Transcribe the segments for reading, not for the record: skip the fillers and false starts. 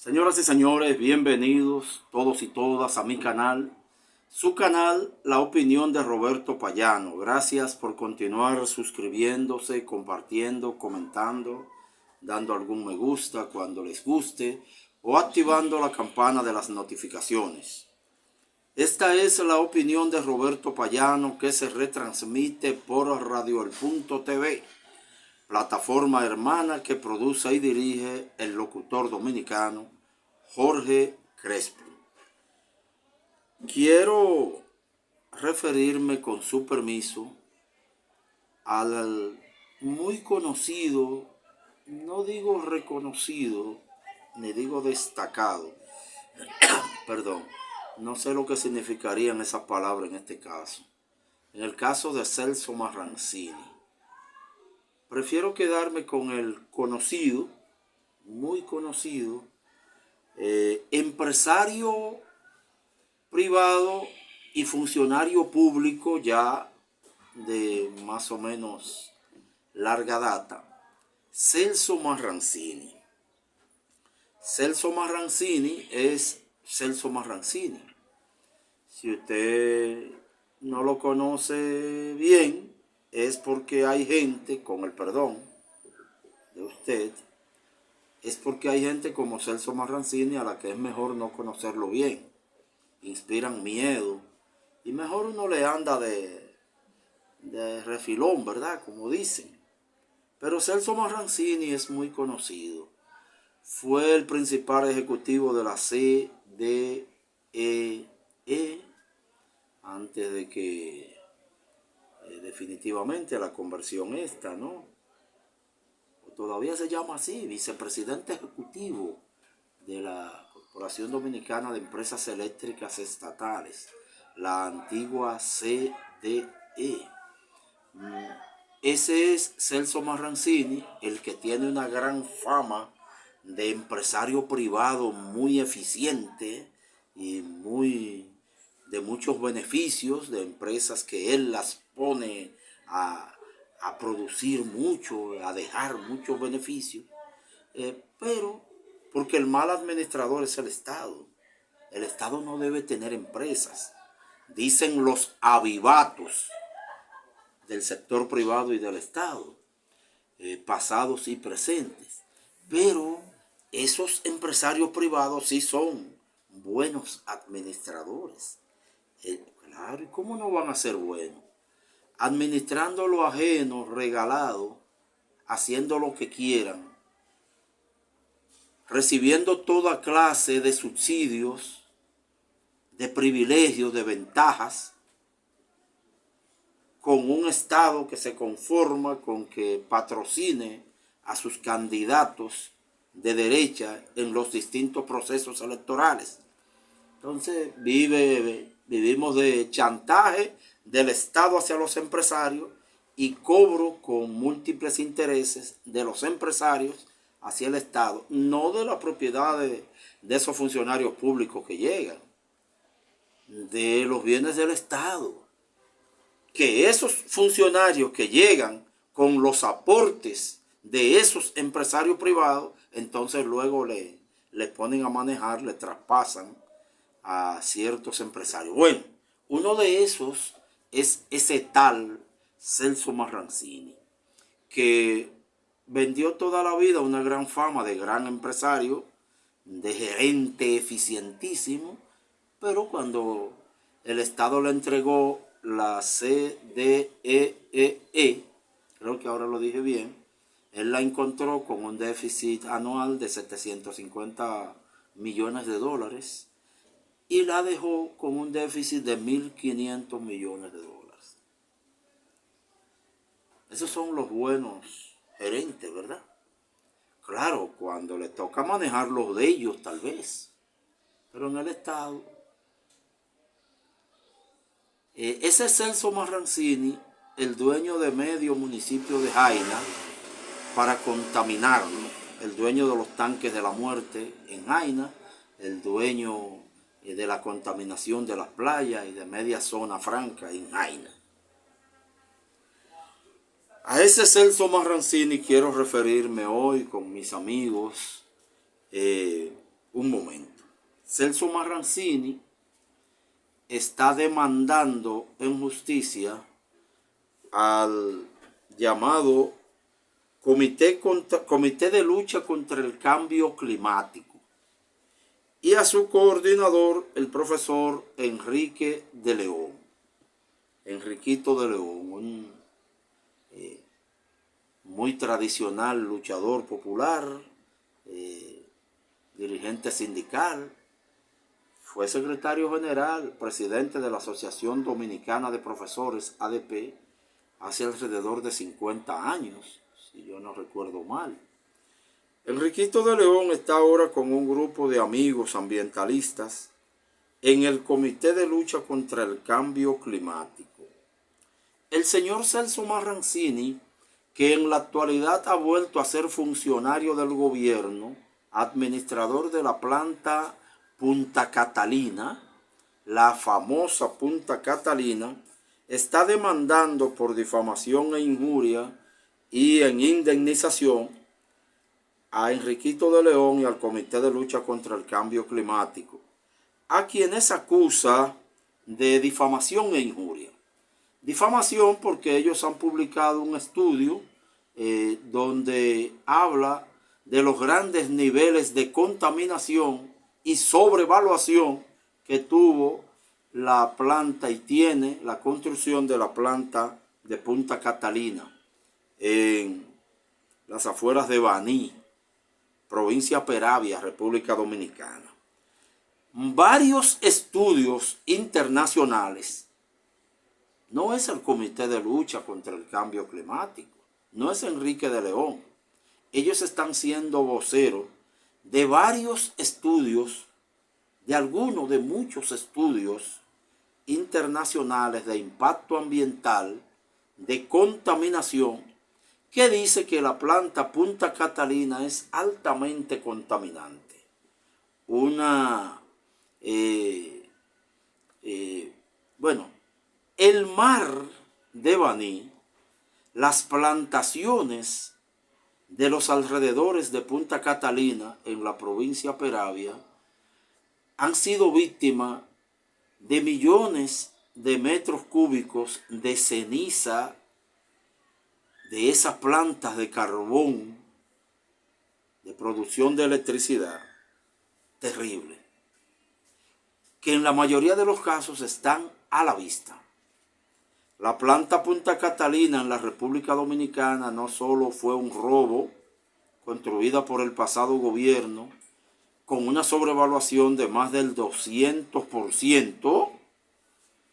Señoras y señores, bienvenidos todos y todas a mi canal, su canal La Opinión de Roberto Payano. Gracias por continuar suscribiéndose, compartiendo, comentando, dando algún me gusta cuando les guste o activando la campana de las notificaciones. Esta es La Opinión de Roberto Payano, que se retransmite por Radio El Punto TV, plataforma hermana que produce y dirige el locutor dominicano Jorge Crespo. Quiero referirme, con su permiso, al muy conocido, no digo reconocido, ni digo destacado, perdón, no sé lo que significarían esas palabras en este caso. En el caso de Celso Marrancini, prefiero quedarme con el conocido, muy conocido, empresario privado y funcionario público ya de más o menos larga data, Celso Marrancini. Celso Marrancini es Celso Marrancini. Si usted no lo conoce bien, es porque hay gente, con el perdón de usted, es porque hay gente como Celso Marrancini a la que es mejor no conocerlo bien. Inspiran miedo y mejor uno le anda de refilón, ¿verdad? Como dicen. Pero Celso Marrancini es muy conocido. Fue el principal ejecutivo de la CDEE antes de que definitivamente la conversión esta, ¿no? Todavía se llama así, vicepresidente ejecutivo de la Corporación Dominicana de Empresas Eléctricas Estatales, la antigua CDE. Ese es Celso Marrancini, el que tiene una gran fama de empresario privado muy eficiente y de muchos beneficios, de empresas que él las pone a producir mucho, a dejar muchos beneficios, pero porque el mal administrador es el Estado. El Estado no debe tener empresas. Dicen los avivatos del sector privado y del Estado, pasados y presentes. Pero esos empresarios privados sí son buenos administradores. Claro, ¿y cómo no van a ser buenos? Administrando lo ajeno, regalado, haciendo lo que quieran, recibiendo toda clase de subsidios, de privilegios, de ventajas, con un Estado que se conforma con que patrocine a sus candidatos de derecha en los distintos procesos electorales. Entonces vivimos de chantaje del Estado hacia los empresarios y cobro con múltiples intereses de los empresarios hacia el Estado, no de la propiedad de esos funcionarios públicos que llegan, de los bienes del Estado. Que esos funcionarios que llegan con los aportes de esos empresarios privados, entonces luego le ponen a manejar, le traspasan a ciertos empresarios. Bueno, uno de esos es ese tal Celso Marrancini, que vendió toda la vida una gran fama de gran empresario, de gerente eficientísimo, pero cuando el Estado le entregó la CDEE, creo que ahora lo dije bien, él la encontró con un déficit anual de 750 millones de dólares y la dejó con un déficit de 1.500 millones de dólares. Esos son los buenos gerentes, ¿verdad? Claro, cuando le toca manejar los de ellos, tal vez. Pero en el Estado, ese Celso Marrancini, el dueño de medio municipio de Jaina, para contaminarlo, el dueño de los tanques de la muerte en Jaina, el dueño de la contaminación de las playas y de media zona franca en Jaina. A ese Celso Marrancini quiero referirme hoy con mis amigos, un momento. Celso Marrancini está demandando en justicia al llamado Comité de Lucha contra el Cambio Climático y a su coordinador, el profesor Enrique de León. Enriquito de León, un muy tradicional luchador popular, dirigente sindical, fue secretario general, presidente de la Asociación Dominicana de Profesores, ADP, hace alrededor de 50 años, si yo no recuerdo mal. Enriquito de León está ahora con un grupo de amigos ambientalistas en el Comité de Lucha contra el Cambio Climático. El señor Celso Marrancini, que en la actualidad ha vuelto a ser funcionario del gobierno, administrador de la planta Punta Catalina, la famosa Punta Catalina, está demandando por difamación e injuria y en indemnización a Enriquito de León y al Comité de Lucha contra el Cambio Climático, a quienes acusa de difamación e injuria. Difamación porque ellos han publicado un estudio donde habla de los grandes niveles de contaminación y sobrevaluación que tuvo la planta y tiene la construcción de la planta de Punta Catalina en las afueras de Baní, provincia Peravia, República Dominicana. Varios estudios internacionales, no es el Comité de Lucha contra el Cambio Climático, no es Enrique de León, ellos están siendo voceros de varios estudios, de muchos estudios internacionales de impacto ambiental, de contaminación, que dice que la planta Punta Catalina es altamente contaminante. El mar de Baní, las plantaciones de los alrededores de Punta Catalina en la provincia Peravia han sido víctimas de millones de metros cúbicos de ceniza de esas plantas de carbón de producción de electricidad terrible, que en la mayoría de los casos están a la vista. La planta Punta Catalina en la República Dominicana no solo fue un robo construida por el pasado gobierno con una sobrevaluación de más del 200%,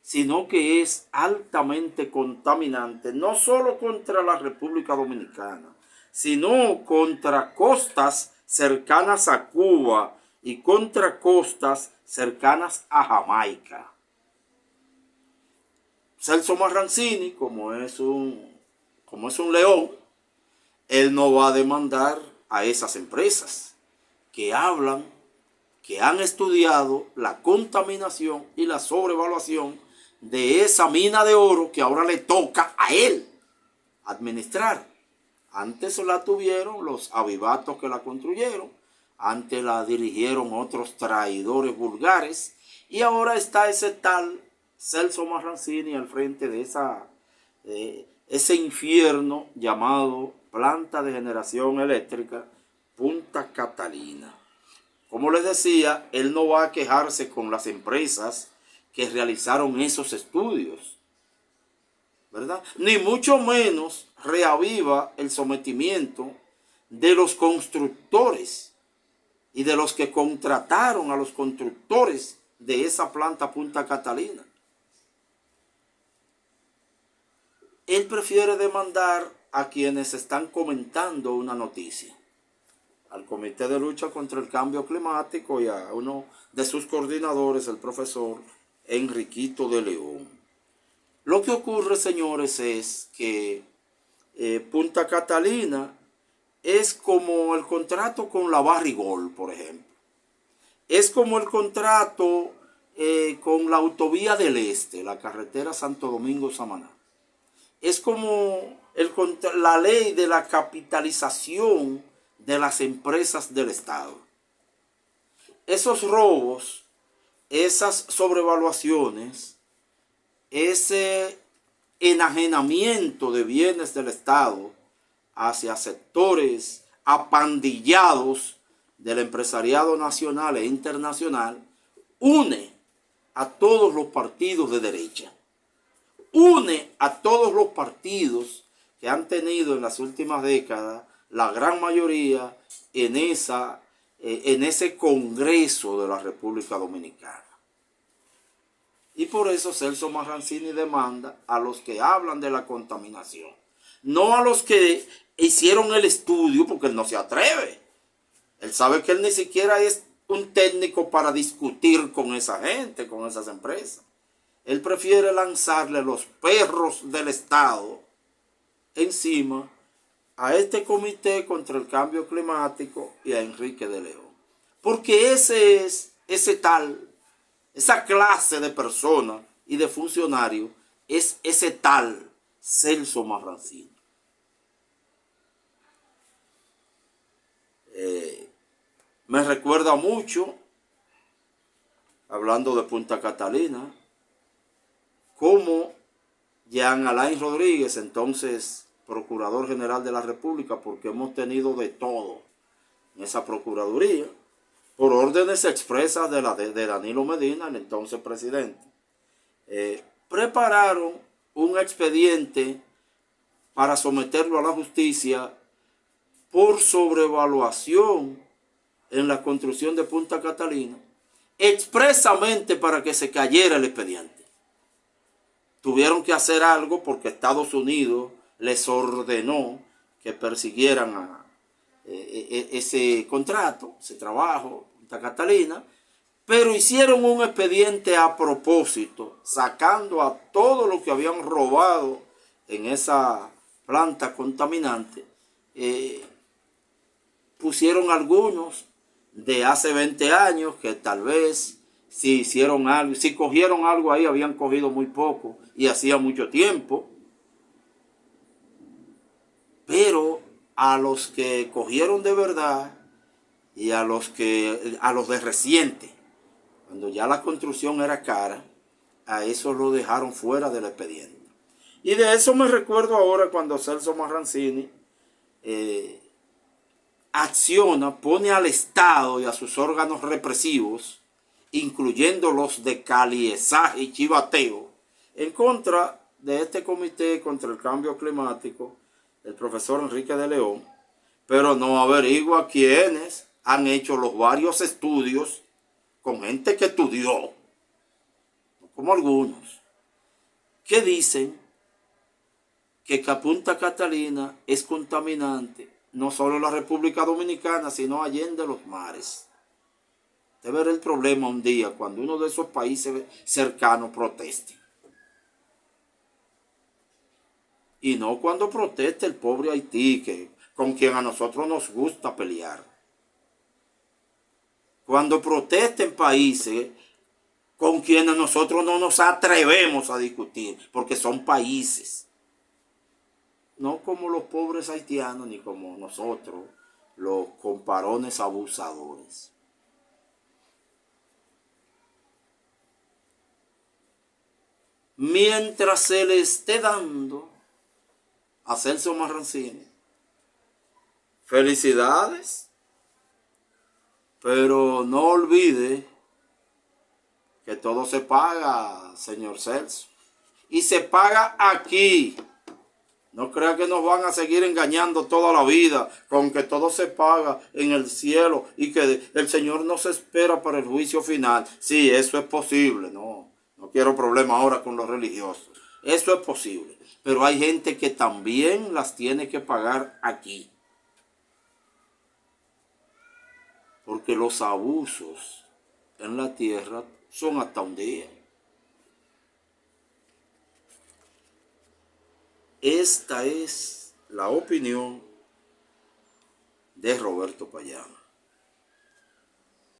sino que es altamente contaminante, no solo contra la República Dominicana, sino contra costas cercanas a Cuba y contra costas cercanas a Jamaica. Celso Marrancini, como es un león, él no va a demandar a esas empresas que hablan, que han estudiado la contaminación y la sobrevaluación de esa mina de oro que ahora le toca a él administrar. Antes la tuvieron los avivatos que la construyeron, antes la dirigieron otros traidores vulgares y ahora está ese tal Celso Marrancini al frente de ese infierno llamado planta de generación eléctrica Punta Catalina. Como les decía, él no va a quejarse con las empresas que realizaron esos estudios, ¿verdad? Ni mucho menos reaviva el sometimiento de los constructores y de los que contrataron a los constructores de esa planta Punta Catalina. Él prefiere demandar a quienes están comentando una noticia, al Comité de Lucha contra el Cambio Climático y a uno de sus coordinadores, el profesor Enriquito de León. Lo que ocurre, señores, es que Punta Catalina es como el contrato con la Barrigol, por ejemplo. Es como el contrato con la Autovía del Este, la carretera Santo Domingo-Samaná. Es como la ley de la capitalización de las empresas del Estado. esos robos, esas sobrevaluaciones, ese enajenamiento de bienes del Estado hacia sectores apandillados del empresariado nacional e internacional, une a todos los partidos de derecha, une a todos los partidos que han tenido en las últimas décadas la gran mayoría en ese Congreso de la República Dominicana. Y por eso Celso Marrancini demanda a los que hablan de la contaminación, no a los que hicieron el estudio, porque él no se atreve. Él sabe que él ni siquiera es un técnico para discutir con esa gente, con esas empresas. Él prefiere lanzarle los perros del Estado encima a este comité contra el cambio climático y a Enrique de León. Porque esa clase de persona y de funcionario es ese tal Celso Marrancini. Me recuerda mucho, hablando de Punta Catalina, cómo Jean Alain Rodríguez, entonces Procurador General de la República, porque hemos tenido de todo en esa Procuraduría, por órdenes expresas de Danilo Medina, el entonces presidente, prepararon un expediente para someterlo a la justicia por sobrevaluación en la construcción de Punta Catalina, expresamente para que se cayera el expediente. Tuvieron que hacer algo porque Estados Unidos les ordenó que persiguieran ese contrato, ese trabajo, Punta Catalina, pero hicieron un expediente a propósito, sacando a todo lo que habían robado en esa planta contaminante. Pusieron algunos de hace 20 años que tal vez si hicieron algo, si cogieron algo ahí, habían cogido muy poco y hacía mucho tiempo. Pero a los que cogieron de verdad y a los de reciente, cuando ya la construcción era cara, a eso lo dejaron fuera del expediente. Y de eso me recuerdo ahora cuando Celso Marrancini acciona, pone al Estado y a sus órganos represivos, incluyendo los de caliezaje y chivateo, en contra de este comité contra el cambio climático, el profesor Enrique de León, pero no averigua quiénes han hecho los varios estudios con gente que estudió, como algunos, que dicen que Punta Catalina es contaminante, no solo en la República Dominicana, sino allende los mares. Usted verá el problema un día cuando uno de esos países cercanos proteste. Y no cuando proteste el pobre Haití, con quien a nosotros nos gusta pelear. Cuando protesten países con quienes nosotros no nos atrevemos a discutir, porque son países. No como los pobres haitianos, ni como nosotros, los comparones abusadores. Mientras se le esté dando a Celso Marrancini felicidades, pero no olvide que todo se paga, señor Celso, y se paga aquí. No crea que nos van a seguir engañando toda la vida con que todo se paga en el cielo y que el Señor nos espera para el juicio final. Sí, eso es posible. No quiero problema ahora con los religiosos. Eso es posible. Pero hay gente que también las tiene que pagar aquí. Porque los abusos en la tierra son hasta un día. Esta es la opinión de Roberto Payán.